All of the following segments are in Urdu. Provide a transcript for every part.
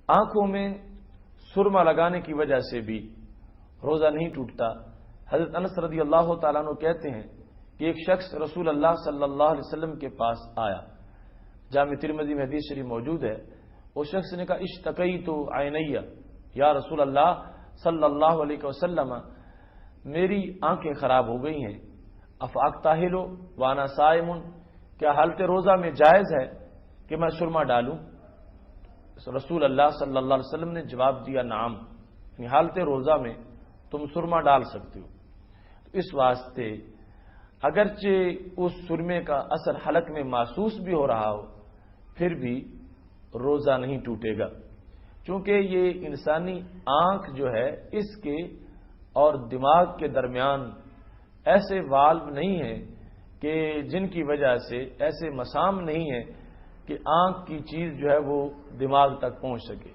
آنکھوں میں سرما لگانے کی وجہ سے بھی روزہ نہیں ٹوٹتا۔ حضرت انس رضی اللہ تعالیٰ عنہ کہتے ہیں کہ ایک شخص رسول اللہ صلی اللہ علیہ وسلم کے پاس آیا، جامع ترمذی میں حدیث شریف موجود ہے۔ اس شخص نے کہا اشتکیت عینیہ، یا رسول اللہ صلی اللہ علیہ وسلم میری آنکھیں خراب ہو گئی ہیں، افاقتاہل وانا صائم، کیا حالت روزہ میں جائز ہے کہ میں سرما ڈالوں؟ رسول اللہ صلی اللہ علیہ وسلم نے جواب دیا نعم، یعنی حالت روزہ میں تم سرما ڈال سکتے ہو۔ تو اس واسطے اگرچہ اس سرمے کا اثر حلق میں محسوس بھی ہو رہا ہو، پھر بھی روزہ نہیں ٹوٹے گا، چونکہ یہ انسانی آنکھ جو ہے اس کے اور دماغ کے درمیان ایسے والو نہیں ہیں کہ جن کی وجہ سے ایسے مسام نہیں ہے کہ آنکھ کی چیز جو ہے وہ دماغ تک پہنچ سکے۔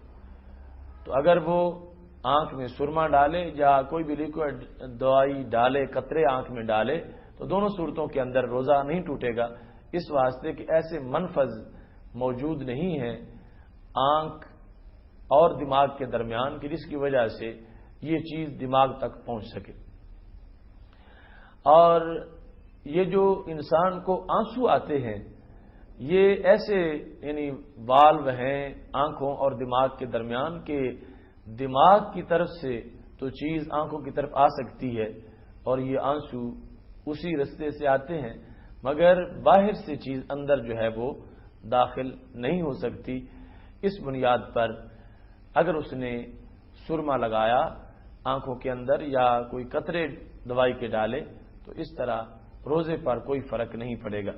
تو اگر وہ آنکھ میں سرما ڈالے یا کوئی بھی لیکوڈ دوائی ڈالے، قطرے آنکھ میں ڈالے، تو دونوں صورتوں کے اندر روزہ نہیں ٹوٹے گا، اس واسطے کہ ایسے منفذ موجود نہیں ہے آنکھ اور دماغ کے درمیان کہ جس کی وجہ سے یہ چیز دماغ تک پہنچ سکے۔ اور یہ جو انسان کو آنسو آتے ہیں، یہ ایسے یعنی والو ہیں آنکھوں اور دماغ کے درمیان کہ دماغ کی طرف سے تو چیز آنکھوں کی طرف آ سکتی ہے اور یہ آنسو اسی رستے سے آتے ہیں، مگر باہر سے چیز اندر جو ہے وہ داخل نہیں ہو سکتی۔ اس بنیاد پر اگر اس نے سرما لگایا آنکھوں کے اندر یا کوئی قطرے دوائی کے ڈالے تو اس طرح روزے پر کوئی فرق نہیں پڑے گا۔